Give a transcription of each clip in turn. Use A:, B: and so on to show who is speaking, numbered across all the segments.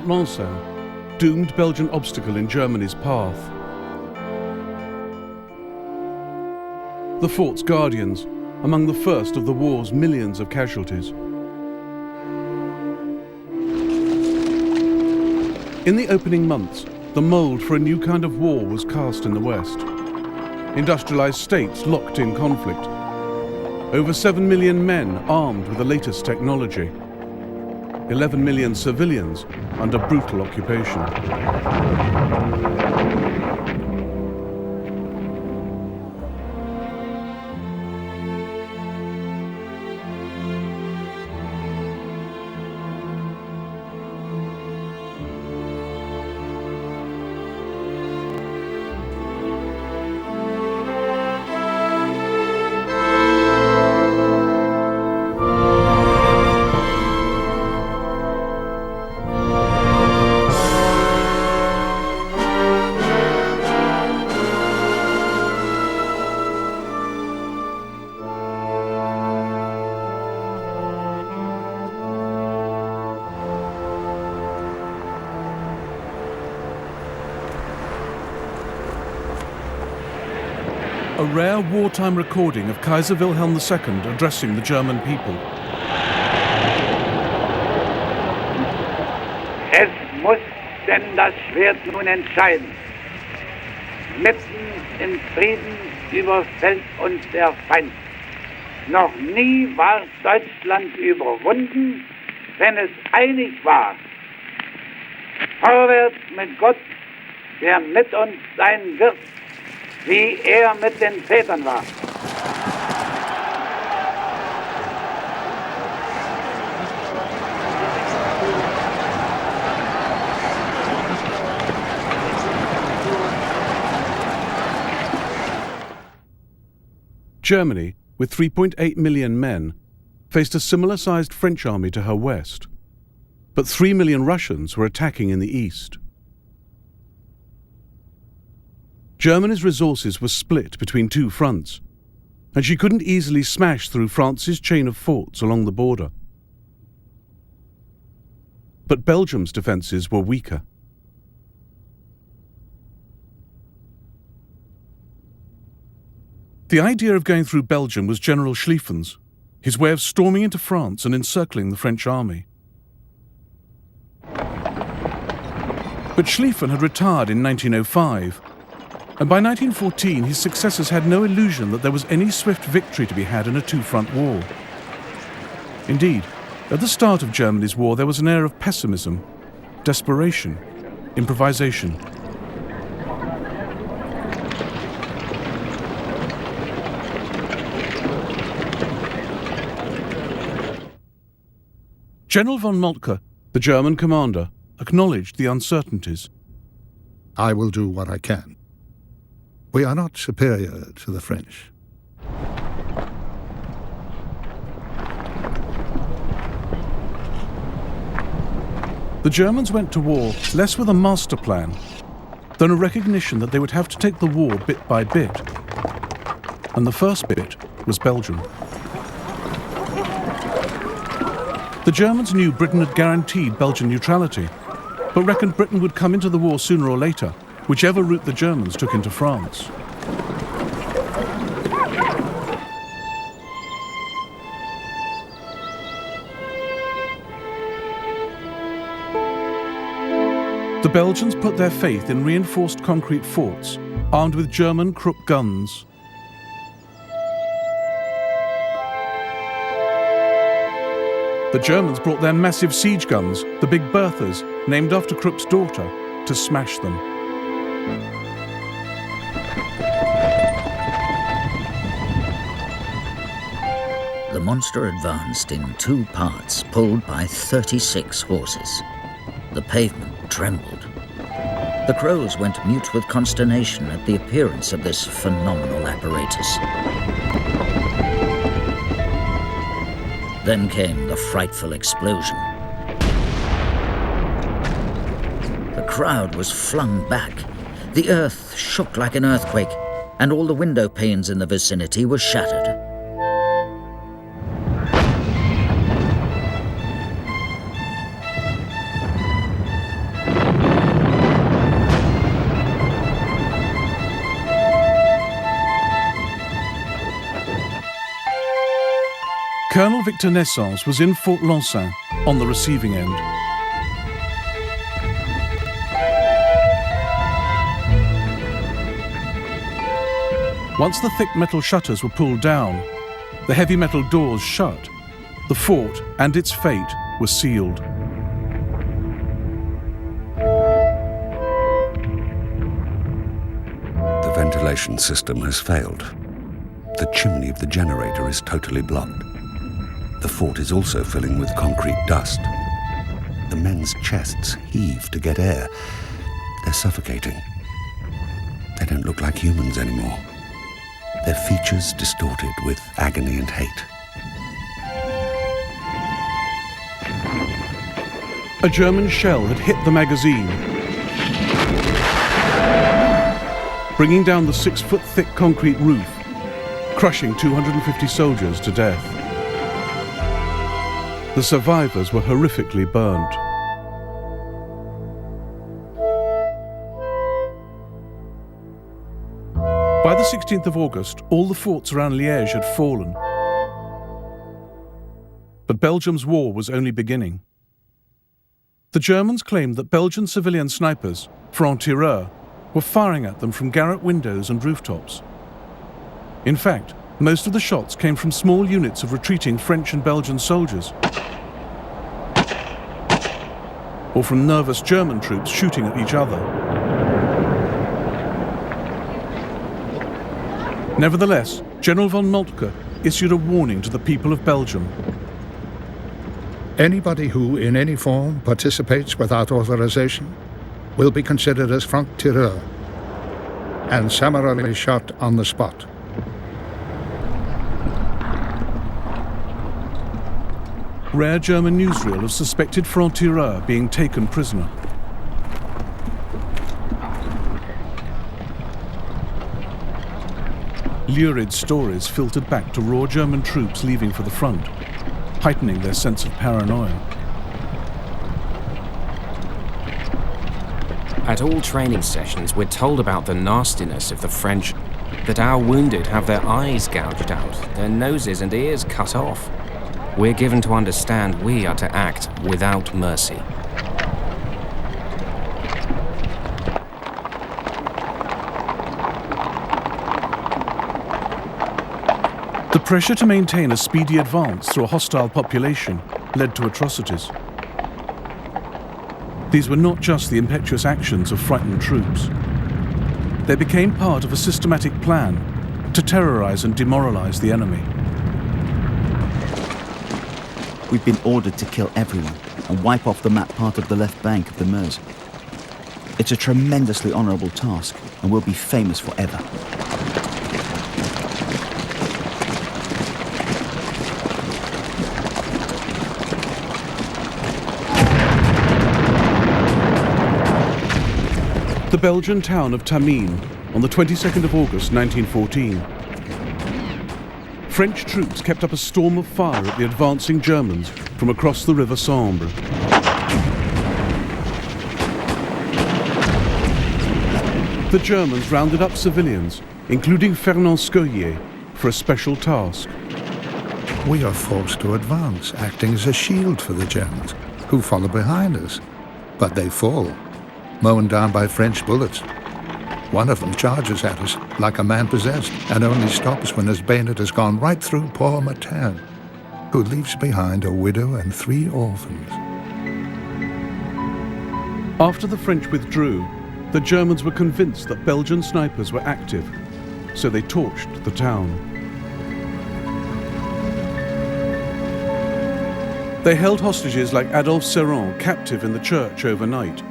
A: Pont-Lançon, doomed Belgian obstacle in Germany's path. The fort's guardians, among the first of the war's millions of casualties. In the opening months, the mould for a new kind of war was cast in the West. Industrialized states locked in conflict. Over 7 million men armed with the latest technology. 11 million civilians under brutal occupation. A rare wartime recording of Kaiser Wilhelm II addressing the German people.
B: Es muss denn das Schwert nun entscheiden. Mitten im Frieden überfällt uns der Feind. Noch nie war Deutschland überwunden, wenn es einig war. Vorwärts mit Gott, der mit uns sein wird, wie er mit den Vätern war.
A: Germany, with 3.8 million men, faced a similar-sized French army to her west. But 3 million Russians were attacking in the east. Germany's resources were split between two fronts, and she couldn't easily smash through France's chain of forts along the border. But Belgium's defences were weaker. The idea of going through Belgium was General Schlieffen's, his way of storming into France and encircling the French army. But Schlieffen had retired in 1905, and by 1914 his successors had no illusion that there was any swift victory to be had in a two-front war. Indeed, at the start of Germany's war there was an air of pessimism, desperation, improvisation. General von Moltke, the German commander, acknowledged the uncertainties.
C: I will do what I can. We are not superior to the French.
A: The Germans went to war less with a master plan than a recognition that they would have to take the war bit by bit. And the first bit was Belgium. The Germans knew Britain had guaranteed Belgian neutrality, but reckoned Britain would come into the war sooner or later, whichever route the Germans took into France. The Belgians put their faith in reinforced concrete forts, armed with German Krupp guns. The Germans brought their massive siege guns, the Big Berthas, named after Krupp's daughter, to smash them.
D: The monster advanced in two parts, pulled by 36 horses. The pavement trembled. The crows went mute with consternation at the appearance of this phenomenal apparatus. Then came the frightful explosion. The crowd was flung back. The earth shook like an earthquake, and all the window panes in the vicinity were shattered.
A: Colonel Victor Naissance was in Fort Lansin on the receiving end. Once the thick metal shutters were pulled down, the heavy metal doors shut, the fort and its fate were sealed.
E: The ventilation system has failed. The chimney of the generator is totally blocked. The fort is also filling with concrete dust. The men's chests heave to get air. They're suffocating. They don't look like humans anymore. Their features distorted with agony and hate.
A: A German shell had hit the magazine, bringing down the 6-foot-thick concrete roof, crushing 250 soldiers to death. The survivors were horrifically burnt. By the 16th of August, all the forts around Liège had fallen. But Belgium's war was only beginning. The Germans claimed that Belgian civilian snipers, francs-tireurs, were firing at them from garret windows and rooftops. In fact, most of the shots came from small units of retreating French and Belgian soldiers, or from nervous German troops shooting at each other. Nevertheless, General von Moltke issued a warning to the people of Belgium.
C: Anybody who, in any form, participates without authorization will be considered as franc-tireur and summarily shot on the spot.
A: Rare German newsreel of suspected franc-tireur being taken prisoner. Lurid stories filtered back to raw German troops leaving for the front, heightening their sense of paranoia.
F: At all training sessions, we're told about the nastiness of the French, that our wounded have their eyes gouged out, their noses and ears cut off. We're given to understand we are to act without mercy.
A: The pressure to maintain a speedy advance through a hostile population led to atrocities. These were not just the impetuous actions of frightened troops. They became part of a systematic plan to terrorize and demoralize the enemy.
G: We've been ordered to kill everyone and wipe off the map part of the left bank of the Meuse. It's a tremendously honorable task and will be famous forever.
A: The Belgian town of Tamines on the 22nd of August 1914. French troops kept up a storm of fire at the advancing Germans from across the River Sambre. The Germans rounded up civilians, including Fernand Scoyer, for a special task.
C: We are forced to advance, acting as a shield for the Germans, who follow behind us. But they fall, mown down by French bullets. One of them charges at us like a man possessed and only stops when his bayonet has gone right through poor Martin, who leaves behind a widow and 3 orphans.
A: After the French withdrew, the Germans were convinced that Belgian snipers were active, so they torched the town. They held hostages like Adolphe Serran captive in the church overnight,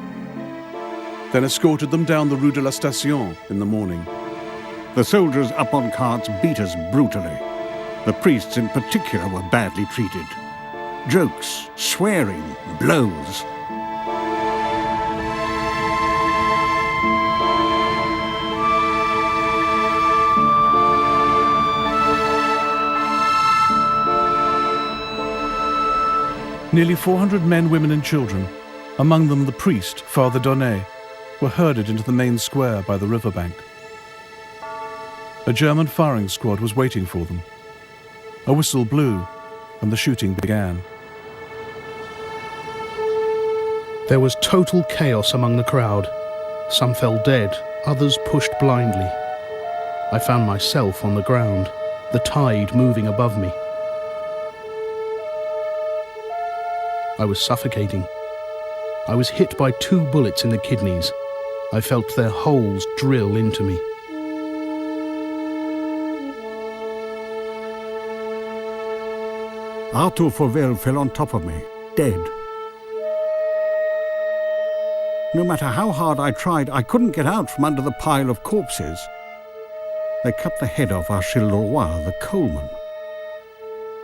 A: then escorted them down the Rue de la Station in the morning.
H: The soldiers up on carts beat us brutally. The priests in particular were badly treated. Jokes, swearing, blows.
A: Nearly 400 men, women and children, among them the priest, Father Donnet, were herded into the main square by the riverbank. A German firing squad was waiting for them. A whistle blew, and the shooting began.
I: There was total chaos among the crowd. Some fell dead, others pushed blindly. I found myself on the ground, the tide moving above me. I was suffocating. I was hit by 2 bullets in the kidneys. I felt their holes drill into me.
H: Arthur Fauvel fell on top of me, dead. No matter how hard I tried, I couldn't get out from under the pile of corpses. They cut the head off Achille Leroy, the coalman.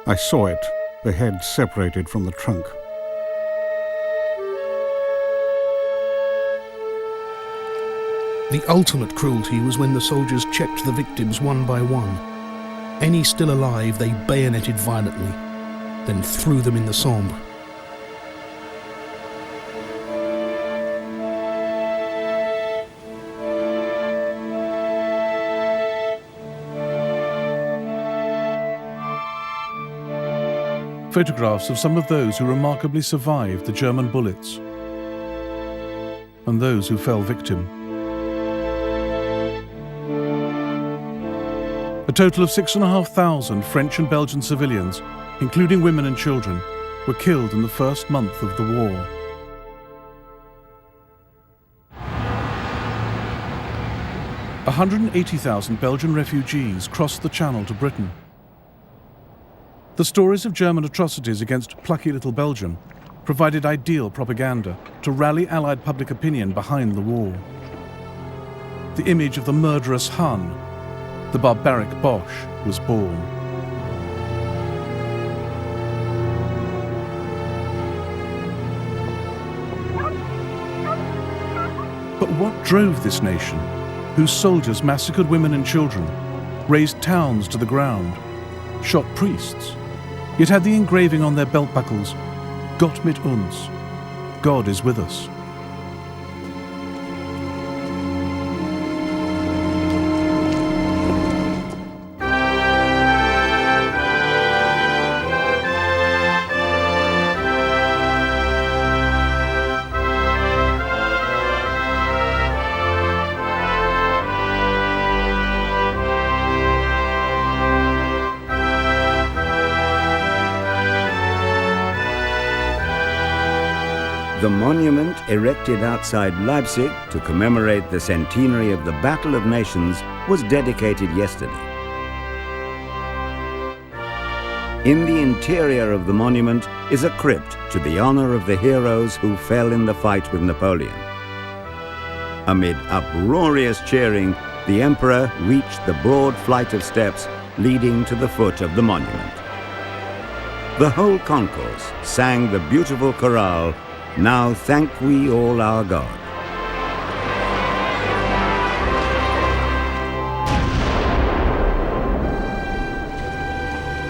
H: I saw it, the head separated from the trunk.
I: The ultimate cruelty was when the soldiers checked the victims one by one. Any still alive they bayoneted violently, then threw them in the Sambre.
A: Photographs of some of those who remarkably survived the German bullets and those who fell victim. A total of 6,500 French and Belgian civilians, including women and children, were killed in the first month of the war. A 180,000 Belgian refugees crossed the Channel to Britain. The stories of German atrocities against plucky little Belgium provided ideal propaganda to rally Allied public opinion behind the war. The image of the murderous Hun, the barbaric Boche, was born. But what drove this nation, whose soldiers massacred women and children, razed towns to the ground, shot priests, yet had the engraving on their belt buckles, Gott mit uns, God is with us?
J: The monument erected outside Leipzig to commemorate the centenary of the Battle of Nations was dedicated yesterday. In the interior of the monument is a crypt to the honor of the heroes who fell in the fight with Napoleon. Amid uproarious cheering, the emperor reached the broad flight of steps leading to the foot of the monument. The whole concourse sang the beautiful chorale, "Now thank we all our God."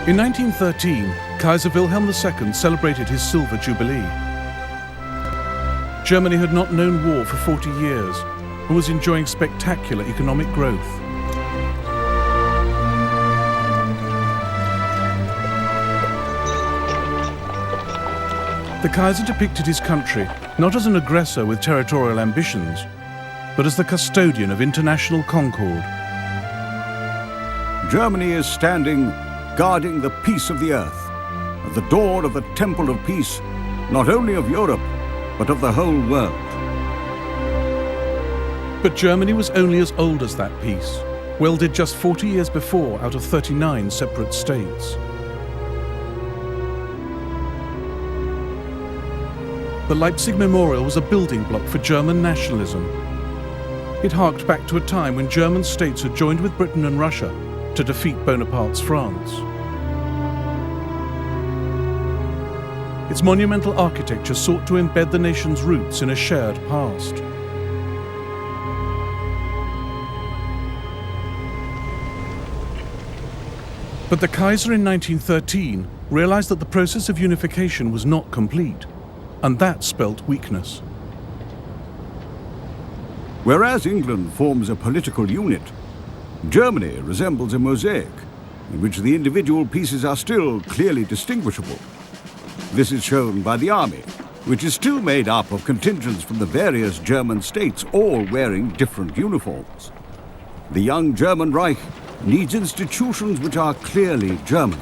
A: In 1913, Kaiser Wilhelm II celebrated his Silver Jubilee. Germany had not known war for 40 years and was enjoying spectacular economic growth. The Kaiser depicted his country not as an aggressor with territorial ambitions, but as the custodian of international concord.
H: Germany is standing, guarding the peace of the earth, at the door of the temple of peace, not only of Europe, but of the whole world.
A: But Germany was only as old as that peace, welded just 40 years before out of 39 separate states. The Leipzig Memorial was a building block for German nationalism. It harked back to a time when German states had joined with Britain and Russia to defeat Bonaparte's France. Its monumental architecture sought to embed the nation's roots in a shared past. But the Kaiser in 1913 realized that the process of unification was not complete, and that spelt weakness.
H: Whereas England forms a political unit, Germany resembles a mosaic,
K: in which the individual pieces are still clearly distinguishable. This is shown by the army, which is still made up of contingents from the various German states, all wearing different uniforms. The young German Reich needs institutions which are clearly German.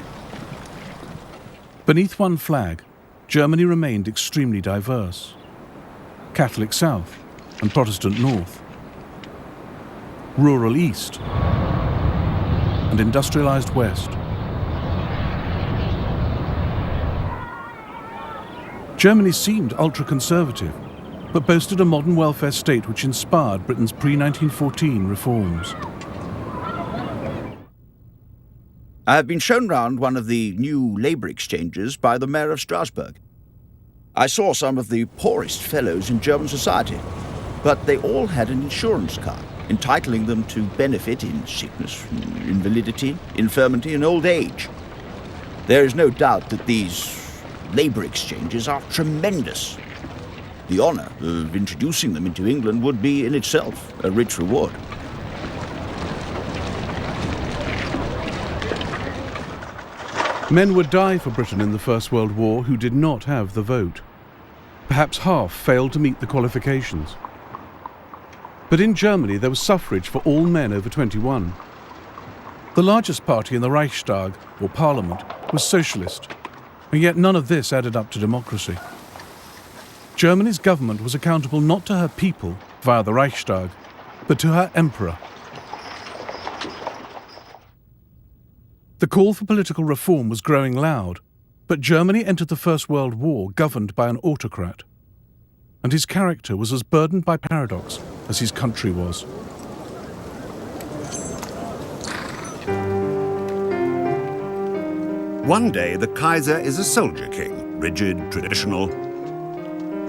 A: Beneath one flag, Germany remained extremely diverse. Catholic South and Protestant North. Rural East and industrialized West. Germany seemed ultra-conservative, but boasted a modern welfare state which inspired Britain's pre-1914 reforms.
L: I have been shown round one of the new labour exchanges by the Mayor of Strasbourg. I saw some of the poorest fellows in German society, but they all had an insurance card, entitling them to benefit in sickness, invalidity, infirmity and old age. There is no doubt that these labour exchanges are tremendous. The honour of introducing them into England would be in itself a rich reward.
A: Men would die for Britain in the First World War who did not have the vote. Perhaps half failed to meet the qualifications. But in Germany there was suffrage for all men over 21. The largest party in the Reichstag, or parliament, was socialist, and yet none of this added up to democracy. Germany's government was accountable not to her people, via the Reichstag, but to her emperor. The call for political reform was growing loud, but Germany entered the First World War governed by an autocrat, and his character was as burdened by paradox as his country was.
E: One day, the Kaiser is a soldier king, rigid, traditional.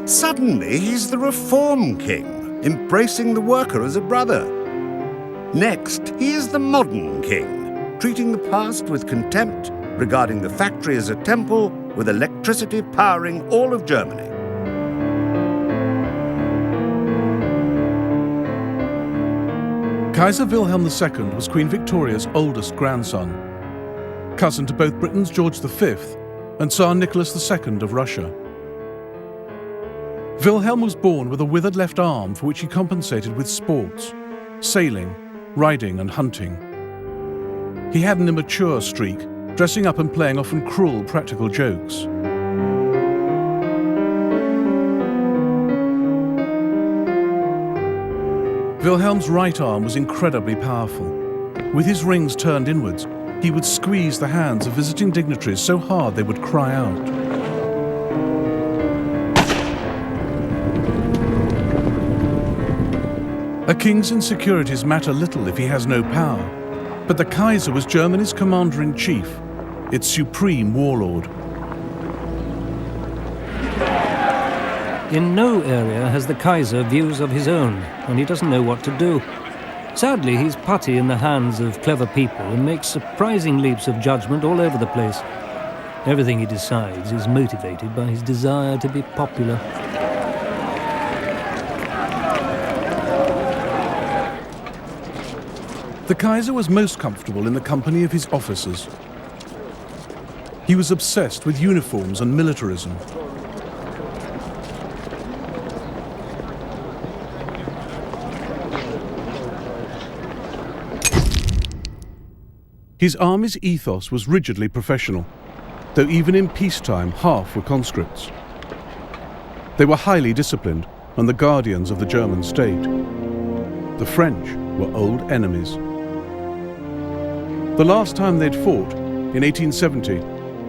E: Suddenly, he's the reform king, embracing the worker as a brother. Next, he is the modern king, treating the past with contempt, regarding the factory as a temple, with electricity powering all of Germany.
A: Kaiser Wilhelm II was Queen Victoria's oldest grandson, cousin to both Britain's George V and Tsar Nicholas II of Russia. Wilhelm was born with a withered left arm for which he compensated with sports, sailing, riding and hunting. He had an immature streak, dressing up and playing often cruel practical jokes. Wilhelm's right arm was incredibly powerful. With his rings turned inwards, he would squeeze the hands of visiting dignitaries so hard they would cry out. A king's insecurities matter little if he has no power, but the Kaiser was Germany's commander-in-chief, its supreme warlord.
M: In no area has the Kaiser views of his own, and he doesn't know what to do. Sadly, he's putty in the hands of clever people and makes surprising leaps of judgment all over the place. Everything he decides is motivated by his desire to be popular.
A: The Kaiser was most comfortable in the company of his officers. He was obsessed with uniforms and militarism. His army's ethos was rigidly professional, though even in peacetime half were conscripts. They were highly disciplined and the guardians of the German state. The French were old enemies. The last time they'd fought, in 1870,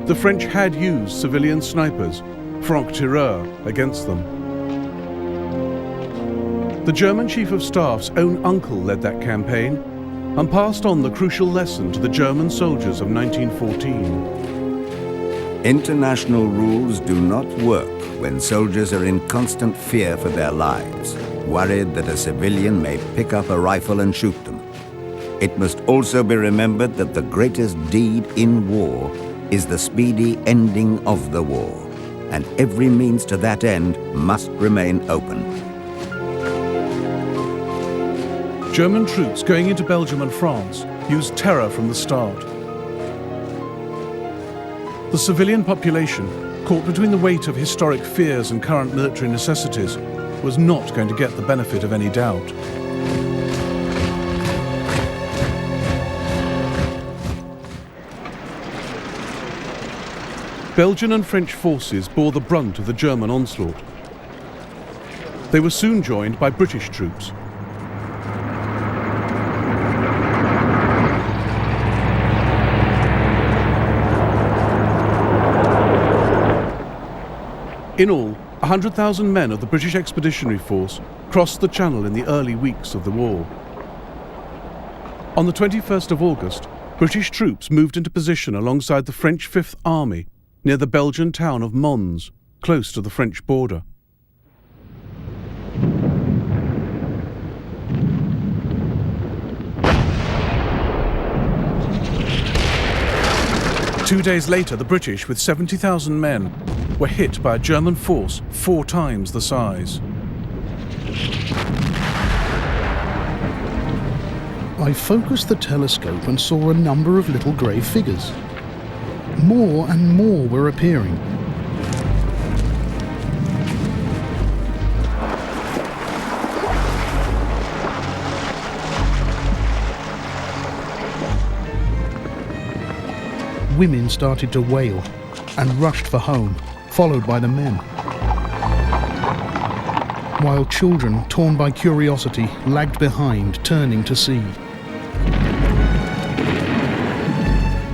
A: the French had used civilian snipers, franc-tireurs, against them. The German Chief of Staff's own uncle led that campaign and passed on the crucial lesson to the German soldiers of 1914.
J: International rules do not work when soldiers are in constant fear for their lives, worried that a civilian may pick up a rifle and shoot them. It must also be remembered that the greatest deed in war is the speedy ending of the war, and every means to that end must remain open.
A: German troops going into Belgium and France used terror from the start. The civilian population, caught between the weight of historic fears and current military necessities, was not going to get the benefit of any doubt. Belgian and French forces bore the brunt of the German onslaught. They were soon joined by British troops. In all, 100,000 men of the British Expeditionary Force crossed the Channel in the early weeks of the war. On the 21st of August, British troops moved into position alongside the French Fifth Army near the Belgian town of Mons, close to the French border. Two days later, the British, with 70,000 men, were hit by a German force 4 times the size.
I: I focused the telescope and saw a number of little grey figures. More and more were appearing. Women started to wail and rushed for home, followed by the men. While children, torn by curiosity, lagged behind, turning to see.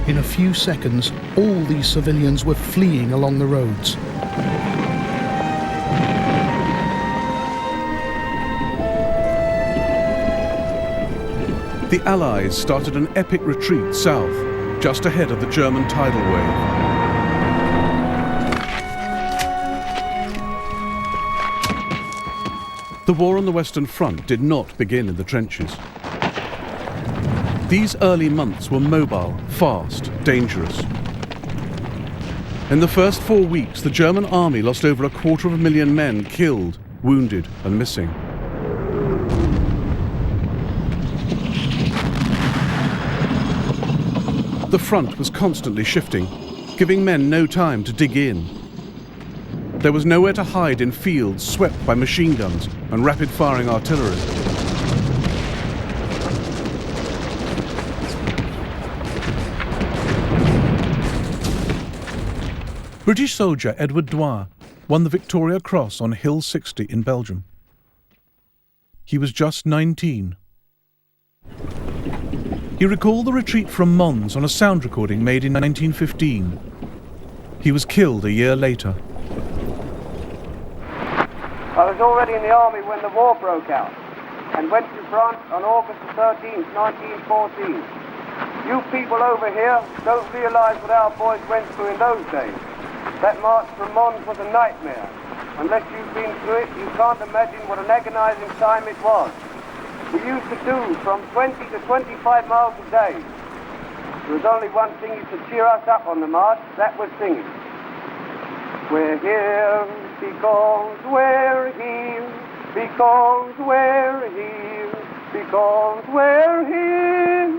I: In a few seconds, all these civilians were fleeing along the roads.
A: The Allies started an epic retreat south, just ahead of the German tidal wave. The war on the Western Front did not begin in the trenches. These early months were mobile, fast, dangerous. In the first 4 weeks, the German army lost over 250,000 men killed, wounded, and missing. The front was constantly shifting, giving men no time to dig in. There was nowhere to hide in fields swept by machine guns and rapid-firing artillery. British soldier Edward Dwyer won the Victoria Cross on Hill 60 in Belgium. He was just 19. He recalled the retreat from Mons on a sound recording made in 1915. He was killed a year later.
N: I was already in the army when the war broke out and went to France on August 13, 1914. You people over here don't realise what our boys went through in those days. That march from Mons was a nightmare. Unless you've been through it, you can't imagine what an agonizing time it was. We used to do from 20 to 25 miles a day. There was only one thing used to cheer us up on the march, that was singing. We're here because we're here, because we're here, because we're here.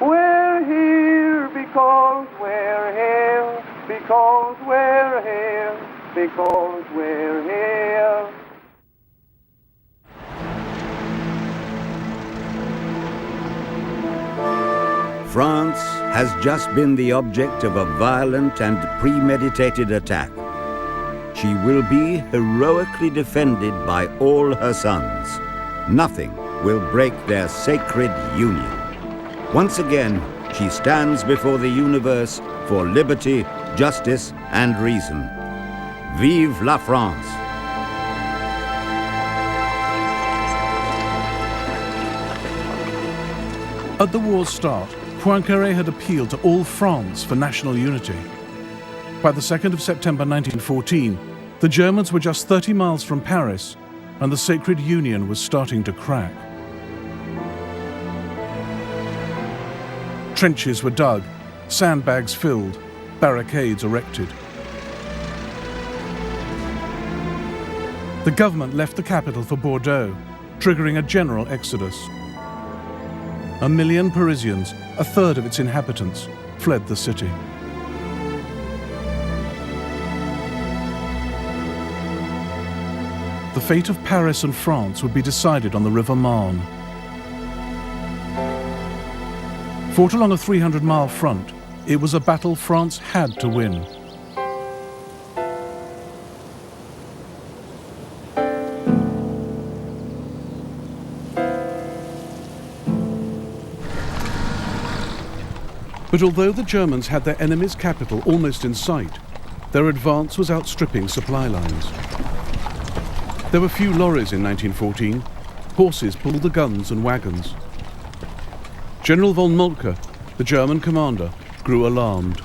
N: We're here because we're here, because we're here, because we're here.
J: France has just been the object of a violent and premeditated attack. She will be heroically defended by all her sons. Nothing will break their sacred union. Once again, she stands before the universe for liberty, justice, and reason. Vive la France!
A: At the war's start, Poincaré had appealed to all France for national unity. By the 2nd of September 1914, the Germans were just 30 miles from Paris, and the sacred union was starting to crack. Trenches were dug, sandbags filled, barricades erected. The government left the capital for Bordeaux, triggering a general exodus. 1 million Parisians, a third of its inhabitants, fled the city. the fate of Paris and France would be decided on the River Marne. Fought along a 300-mile front, it was a battle France had to win. But although the Germans had their enemy's capital almost in sight, their advance was outstripping supply lines. There were few lorries in 1914. Horses pulled the guns and wagons. General von Moltke, the German commander, grew alarmed.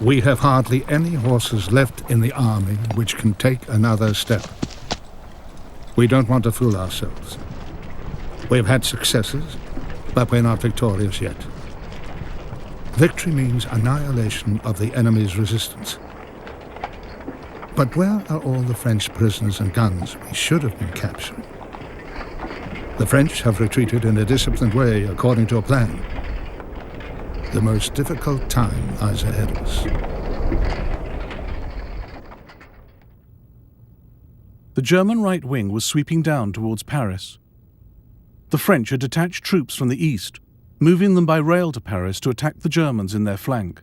C: We have hardly any horses left in the army which can take another step. We don't want to fool ourselves. We've had successes, but we're not victorious yet. Victory means annihilation of the enemy's resistance. But where are all the French prisoners and guns we should have been capturing? The French have retreated in a disciplined way according to a plan. The most difficult time lies ahead of us.
A: The German right wing was sweeping down towards Paris. The French had detached troops from the east, moving them by rail to Paris to attack the Germans in their flank.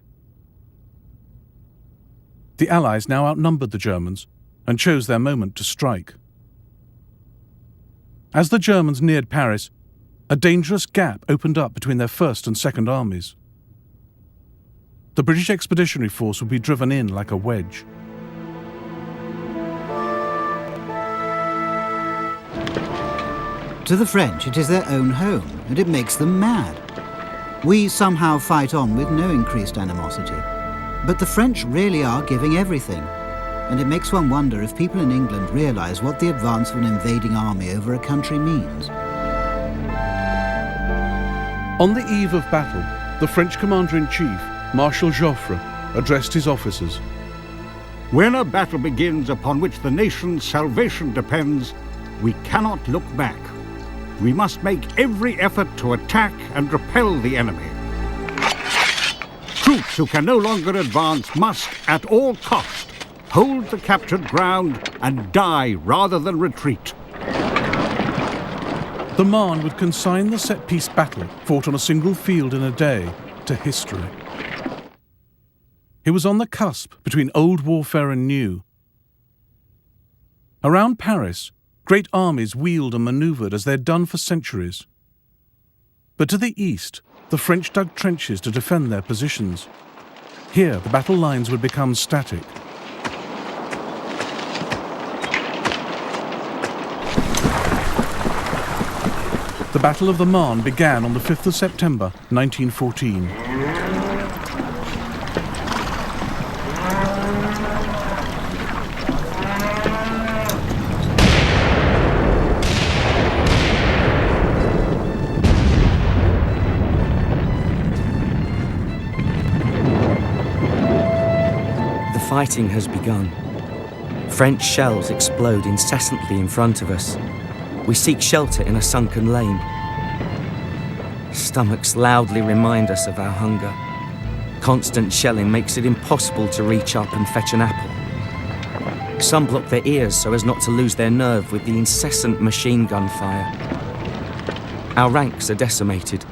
A: The Allies now outnumbered the Germans and chose their moment to strike. As the Germans neared Paris, a dangerous gap opened up between their First and Second Armies. The British Expeditionary Force would be driven in like a wedge.
O: To the French, it is their own home, and it makes them mad. We somehow fight on with no increased animosity. But the French really are giving everything, and it makes one wonder if people in England realise what the advance of an invading army over a country means.
A: On the eve of battle, the French commander-in-chief, Marshal Joffre, addressed his officers.
H: When a battle begins upon which the nation's salvation depends, we cannot look back. We must make every effort to attack and repel the enemy. Troops who can no longer advance must, at all cost, hold the captured ground and die rather than retreat.
A: The Marne would consign the set-piece battle, fought on a single field in a day, to history. It was on the cusp between old warfare and new. Around Paris, great armies wheeled and manoeuvred as they had done for centuries. But to the east, the French dug trenches to defend their positions. Here, the battle lines would become static. The Battle of the Marne began on the 5th of September, 1914.
P: The fighting has begun. French shells explode incessantly in front of us. We seek shelter in a sunken lane. Stomachs loudly remind us of our hunger. Constant shelling makes it impossible to reach up and fetch an apple. Some block their ears so as not to lose their nerve with the incessant machine gun fire. Our ranks are decimated.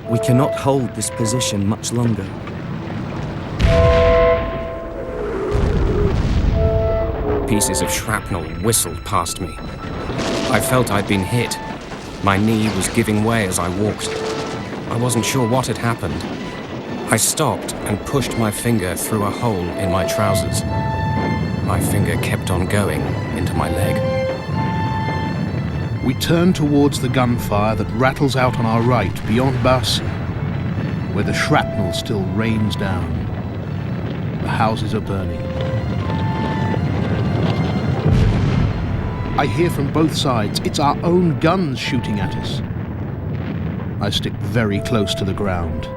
P: We cannot hold this position much longer.
F: Pieces of shrapnel whistled past me. I felt I'd been hit. My knee was giving way as I walked. I wasn't sure what had happened. I stopped and pushed my finger through a hole in my trousers. My finger kept on going into my leg.
I: We turn towards the gunfire that rattles out on our right beyond Bassy, where the shrapnel still rains down. The houses are burning. I hear from both sides, it's our own guns shooting at us. I stick very close to the ground,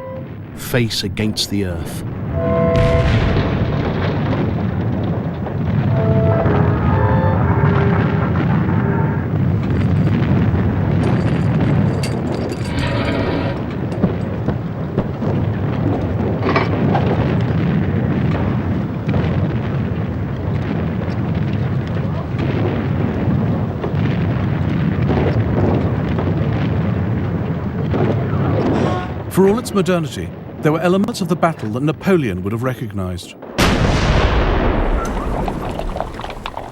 I: face against the earth.
A: For all its modernity, there were elements of the battle that Napoleon would have recognized.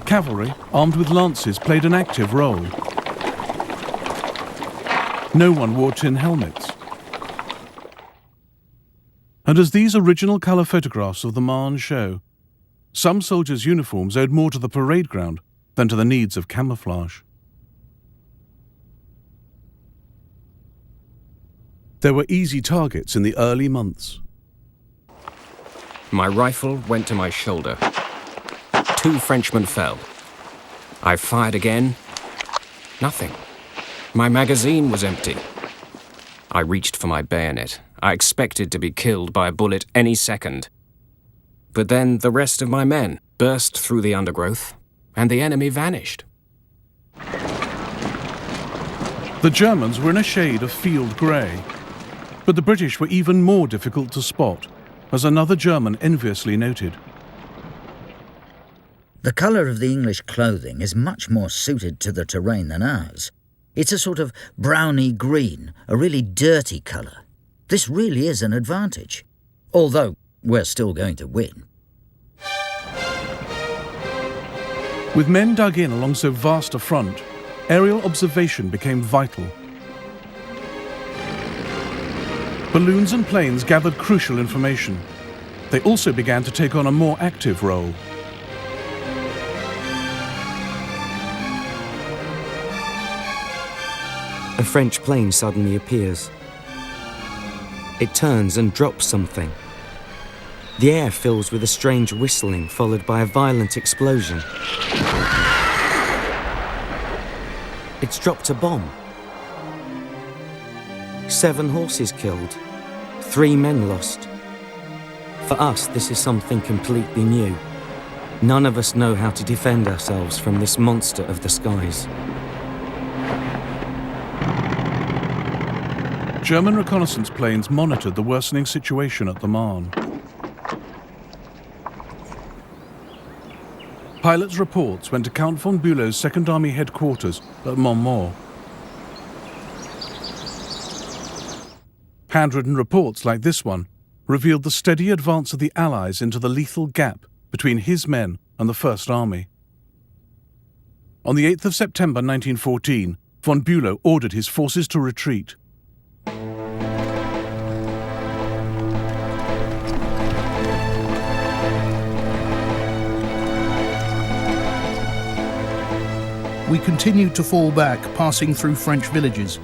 A: Cavalry, armed with lances, played an active role. No one wore tin helmets. And as these original colour photographs of the Marne show, some soldiers' uniforms owed more to the parade ground than to the needs of camouflage. There were easy targets in the early months.
F: My rifle went to my shoulder. 2 Frenchmen fell. I fired again. Nothing. My magazine was empty. I reached for my bayonet. I expected to be killed by a bullet any second. But then the rest of my men burst through the undergrowth, and the enemy vanished.
A: The Germans were in a shade of field grey, but the British were even more difficult to spot, as another German enviously noted.
D: The colour of the English clothing is much more suited to the terrain than ours. It's a sort of browny green, a really dirty colour. This really is an advantage, although we're still going to win.
A: With men dug in along so vast a front, aerial observation became vital. Balloons and planes gathered crucial information. They also began to take on a more active role.
P: A French plane suddenly appears. It turns and drops something. The air fills with a strange whistling, followed by a violent explosion. It's dropped a bomb. 7 horses killed, 3 men lost. For us, this is something completely new. None of us know how to defend ourselves from this monster of the skies.
A: German reconnaissance planes monitored the worsening situation at the Marne. Pilots' reports went to Count von Bülow's Second Army headquarters at Montmaur. Handwritten reports like this one revealed the steady advance of the Allies into the lethal gap between his men and the First Army. On the 8th of September 1914, von Bülow ordered his forces to retreat.
I: We continued to fall back, passing through French villages.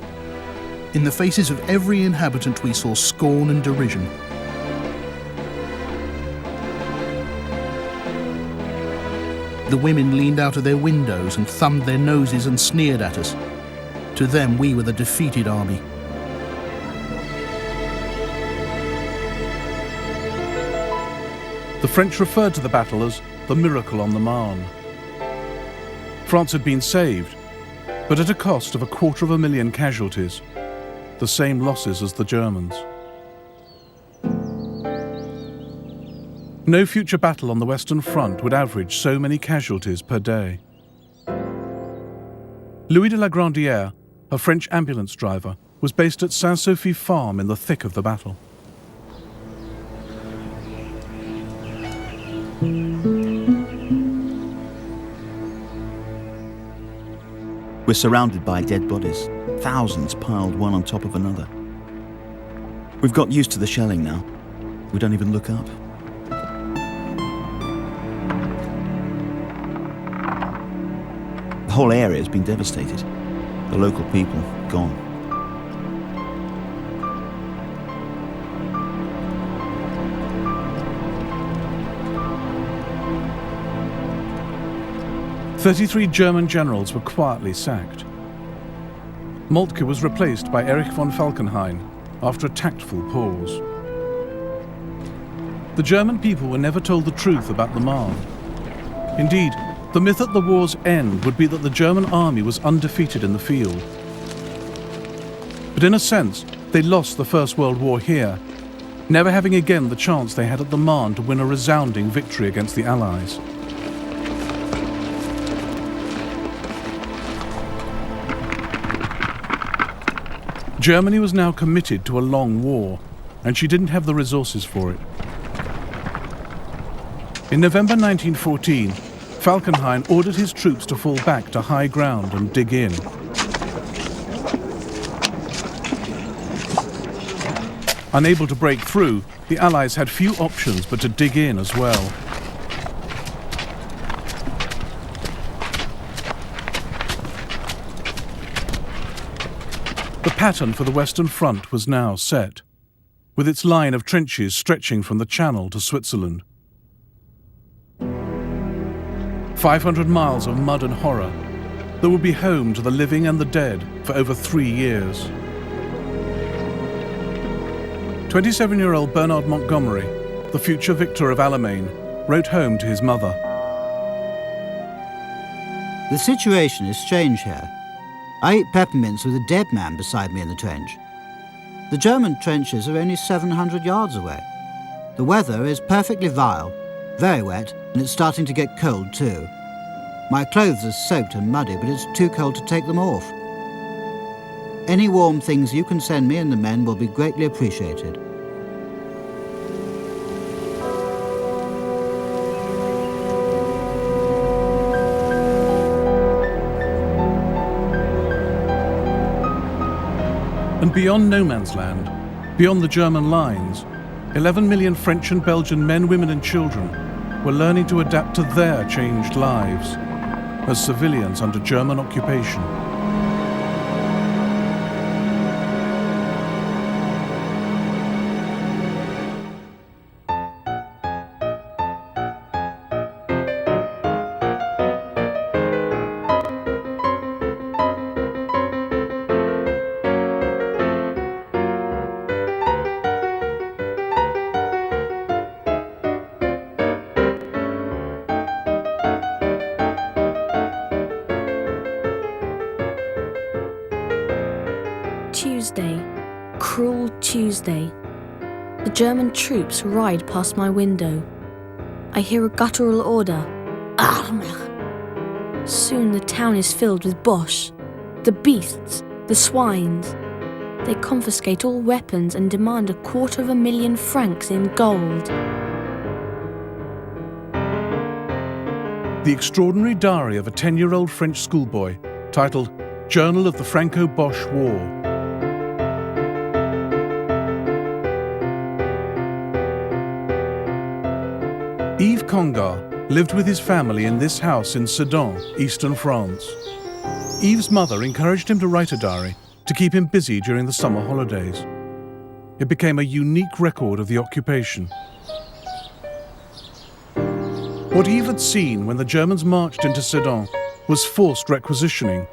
I: In the faces of every inhabitant we saw scorn and derision. The women leaned out of their windows and thumbed their noses and sneered at us. To them, we were the defeated army.
A: The French referred to the battle as the Miracle on the Marne. France had been saved, but at a cost of 250,000 casualties, the same losses as the Germans. No future battle on the Western Front would average so many casualties per day. Louis de la Grandière, a French ambulance driver, was based at Saint-Sophie Farm in the thick of the battle.
G: We're surrounded by dead bodies, thousands piled one on top of another. We've got used to the shelling now. We don't even look up. The whole area has been devastated. The local people, gone.
A: "33 German generals were quietly sacked. Moltke was replaced by Erich von Falkenhayn after a tactful pause. The German people were never told the truth about the Marne. Indeed, the myth at the war's end would be that the German army was undefeated in the field. But in a sense, they lost the First World War here, never having again the chance they had at the Marne to win a resounding victory against the Allies. Germany was now committed to a long war, and she didn't have the resources for it. In November 1914, Falkenhayn ordered his troops to fall back to high ground and dig in. Unable to break through, the Allies had few options but to dig in as well. The pattern for the Western Front was now set, with its line of trenches stretching from the Channel to Switzerland. 500 miles of mud and horror that would be home to the living and the dead for over 3 years. 27-year-old Bernard Montgomery, the future victor of Alamein, wrote home to his mother.
O: The situation is strange here. I eat peppermints with a dead man beside me in the trench. The German trenches are only 700 yards away. The weather is perfectly vile, very wet, and it's starting to get cold too. My clothes are soaked and muddy, but it's too cold to take them off. Any warm things you can send me and the men will be greatly appreciated.
A: And beyond no man's land, beyond the German lines, 11 million French and Belgian men, women and children were learning to adapt to their changed lives as civilians under German occupation.
Q: Tuesday, cruel Tuesday. The German troops ride past my window. I hear a guttural order, Arme! Soon the town is filled with Boche, the beasts, the swines. They confiscate all weapons and demand 250,000 francs in gold.
A: The extraordinary diary of a 10-year-old French schoolboy, titled Journal of the Franco-Boche War. Yves Congar lived with his family in this house in Sedan, eastern France. Yves' mother encouraged him to write a diary to keep him busy during the summer holidays. It became a unique record of the occupation. What Yves had seen when the Germans marched into Sedan was forced requisitioning.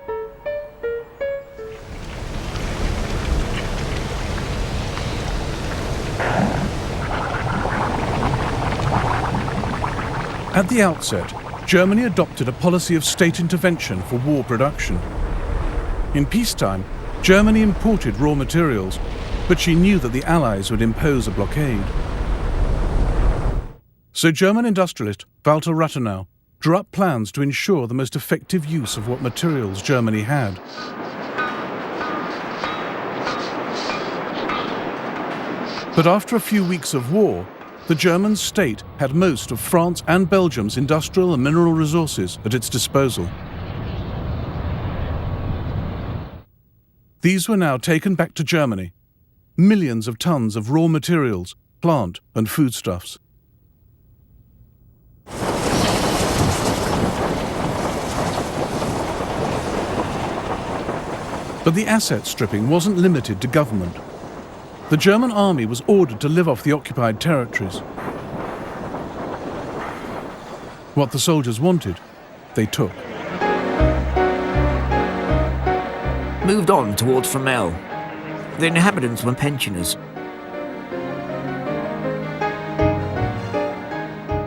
A: At the outset, Germany adopted a policy of state intervention for war production. In peacetime, Germany imported raw materials, but she knew that the Allies would impose a blockade. So German industrialist Walter Rathenau drew up plans to ensure the most effective use of what materials Germany had. But after a few weeks of war, the German state had most of France and Belgium's industrial and mineral resources at its disposal. These were now taken back to Germany, millions of tons of raw materials, plant and foodstuffs. But the asset stripping wasn't limited to government. The German army was ordered to live off the occupied territories. What the soldiers wanted, they took.
R: Moved on towards Fromelles. The inhabitants were pensioners.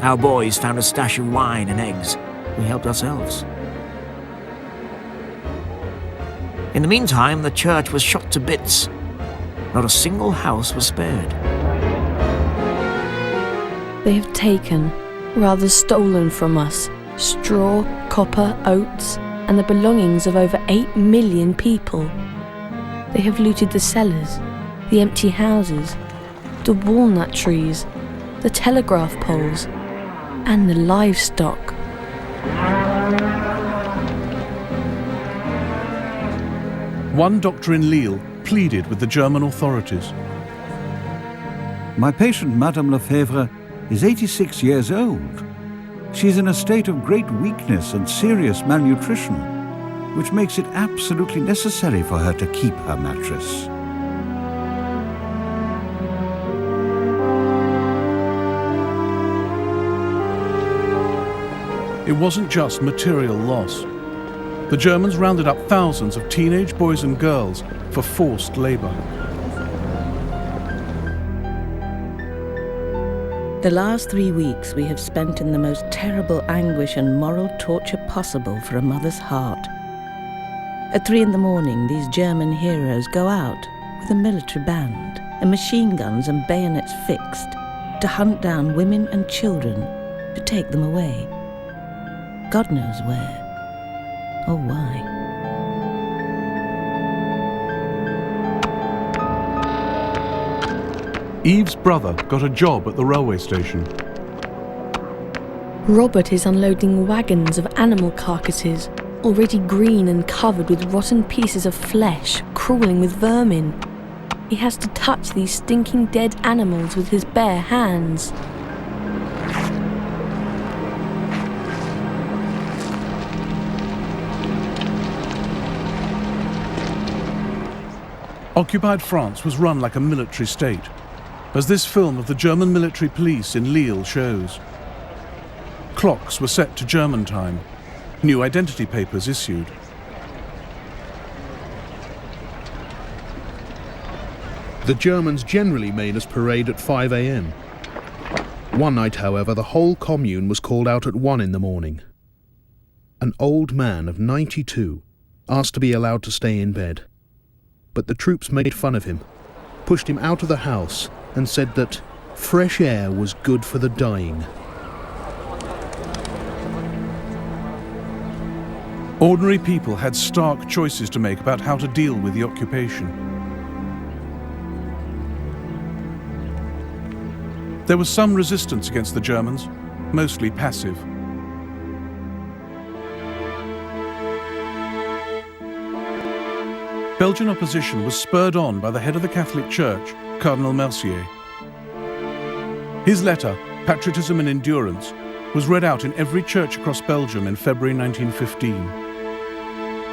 R: Our boys found a stash of wine and eggs. We helped ourselves. In the meantime, the church was shot to bits. Not a single house was spared.
Q: They have taken, rather stolen from us, straw, copper, oats, and the belongings of over 8 million people. They have looted the cellars, the empty houses, the walnut trees, the telegraph poles, and the livestock.
A: One doctor in Lille pleaded with the German authorities.
K: My patient, Madame Lefebvre, is 86 years old. She is in a state of great weakness and serious malnutrition, which makes it absolutely necessary for her to keep her mattress.
A: It wasn't just material loss. The Germans rounded up thousands of teenage boys and girls for forced labor.
S: The last 3 weeks we have spent in the most terrible anguish and moral torture possible for a mother's heart. At 3 a.m, these German heroes go out with a military band and machine guns and bayonets fixed to hunt down women and children, to take them away. God knows where or why.
A: Eve's brother got a job at the railway station.
Q: Robert is unloading wagons of animal carcasses, already green and covered with rotten pieces of flesh, crawling with vermin. He has to touch these stinking dead animals with his bare hands.
A: Occupied France was run like a military state, as this film of the German military police in Lille shows. Clocks were set to German time, new identity papers issued.
I: The Germans generally made us parade at 5 a.m. One night, however, the whole commune was called out at 1 a.m. An old man of 92 asked to be allowed to stay in bed. But the troops made fun of him, pushed him out of the house, and said that fresh air was good for the dying.
A: Ordinary people had stark choices to make about how to deal with the occupation. There was some resistance against the Germans, mostly passive. Belgian opposition was spurred on by the head of the Catholic Church, Cardinal Mercier. His letter, Patriotism and Endurance, was read out in every church across Belgium in February 1915.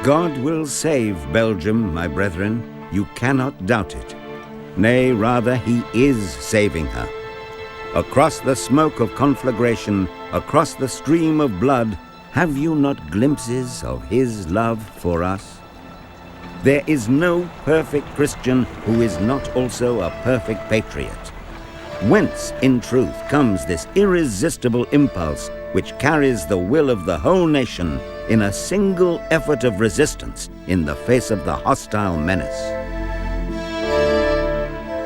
J: God will save Belgium, my brethren. You cannot doubt it. Nay, rather, he is saving her. Across the smoke of conflagration, across the stream of blood, have you not glimpses of his love for us? There is no perfect Christian who is not also a perfect patriot. Whence, in truth, comes this irresistible impulse which carries the will of the whole nation in a single effort of resistance in the face of the hostile menace?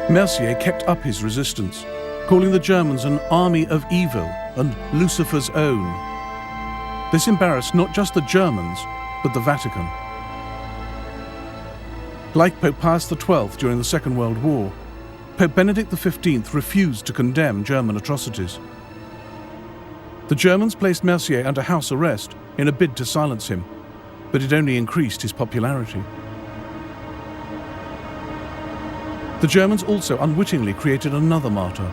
A: Mercier kept up his resistance, calling the Germans an army of evil and Lucifer's own. This embarrassed not just the Germans, but the Vatican. Like Pope Pius XII during the Second World War, Pope Benedict XV refused to condemn German atrocities. The Germans placed Mercier under house arrest in a bid to silence him, but it only increased his popularity. The Germans also unwittingly created another martyr.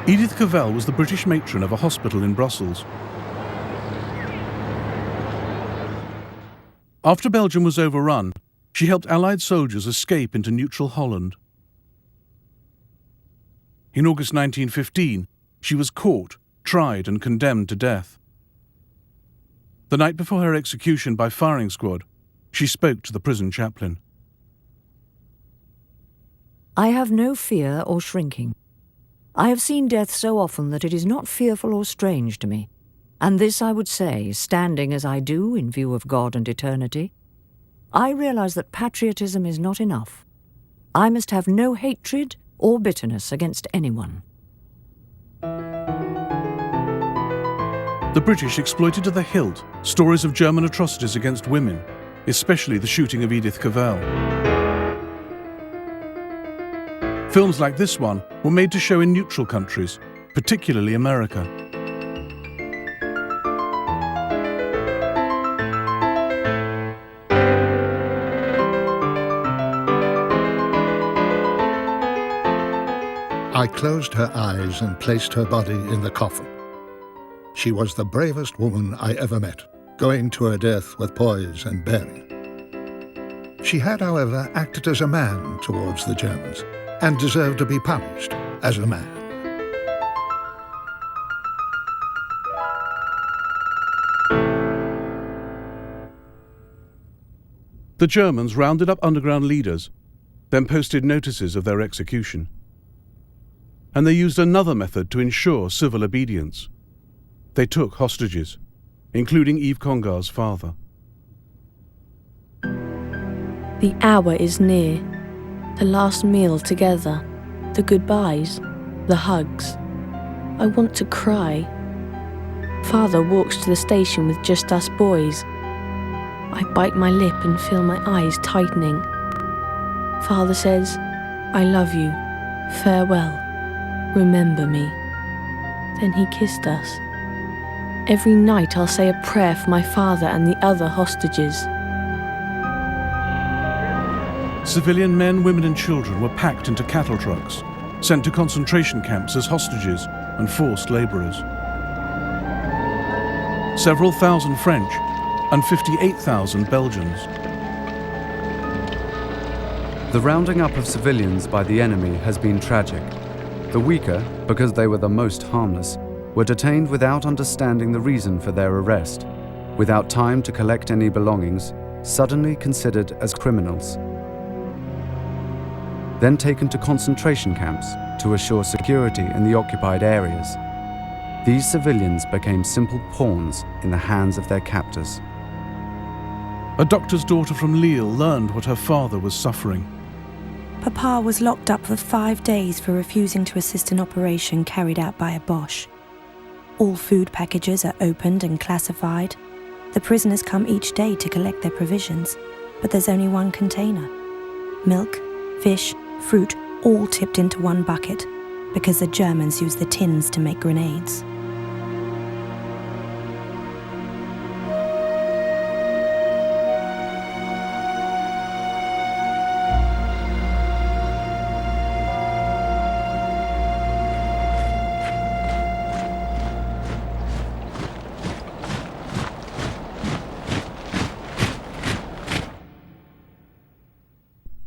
A: Edith Cavell was the British matron of a hospital in Brussels. After Belgium was overrun, she helped Allied soldiers escape into neutral Holland. In August 1915, she was caught, tried, and condemned to death. The night before her execution by firing squad, she spoke to the prison chaplain.
T: I have no fear or shrinking. I have seen death so often that it is not fearful or strange to me. And this I would say, standing as I do in view of God and eternity. I realize that patriotism is not enough. I must have no hatred or bitterness against anyone.
A: The British exploited to the hilt stories of German atrocities against women, especially the shooting of Edith Cavell. Films like this one were made to show in neutral countries, particularly America.
C: I closed her eyes and placed her body in the coffin. She was the bravest woman I ever met, going to her death with poise and bearing. She had, however, acted as a man towards the Germans, and deserved to be punished as a man.
A: The Germans rounded up underground leaders, then posted notices of their execution. And they used another method to ensure civil obedience. They took hostages, including Yves Congar's father.
Q: The hour is near. The last meal together, the goodbyes, the hugs. I want to cry. Father walks to the station with just us boys. I bite my lip and feel my eyes tightening. Father says, "I love you. Farewell. Remember me." Then he kissed us. Every night I'll say a prayer for my father and the other hostages.
A: Civilian men, women and children were packed into cattle trucks, sent to concentration camps as hostages and forced labourers. Several thousand French and 58,000 Belgians.
U: The rounding up of civilians by the enemy has been tragic. The weaker, because they were the most harmless, were detained without understanding the reason for their arrest, without time to collect any belongings, suddenly considered as criminals. Then taken to concentration camps to assure security in the occupied areas. These civilians became simple pawns in the hands of their captors.
A: A doctor's daughter from Lille learned what her father was suffering.
V: Papa was locked up for 5 days for refusing to assist an operation carried out by a Boche. All food packages are opened and classified. The prisoners come each day to collect their provisions, but there's only one container. Milk, fish, fruit, all tipped into one bucket, because the Germans use the tins to make grenades.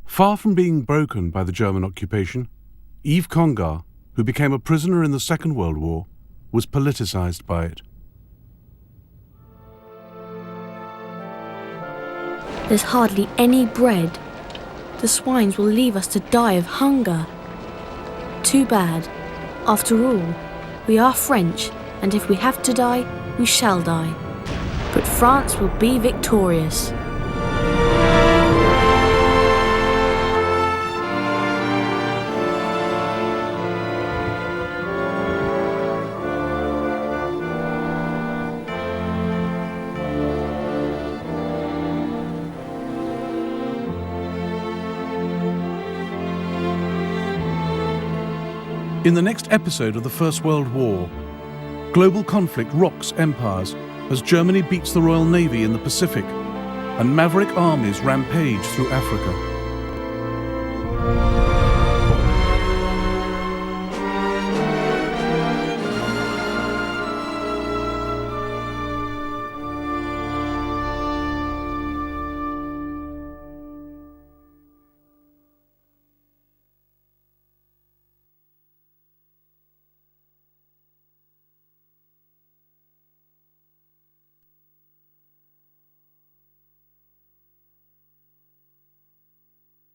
A: Far from being broken by the German occupation, Yves Congar, who became a prisoner in the Second World War, was politicized by it.
Q: There's hardly any bread. The swines will leave us to die of hunger. Too bad. After all, we are French, and if we have to die, we shall die. But France will be victorious.
A: In the next episode of the First World War, global conflict rocks empires as Germany beats the Royal Navy in the Pacific and maverick armies rampage through Africa.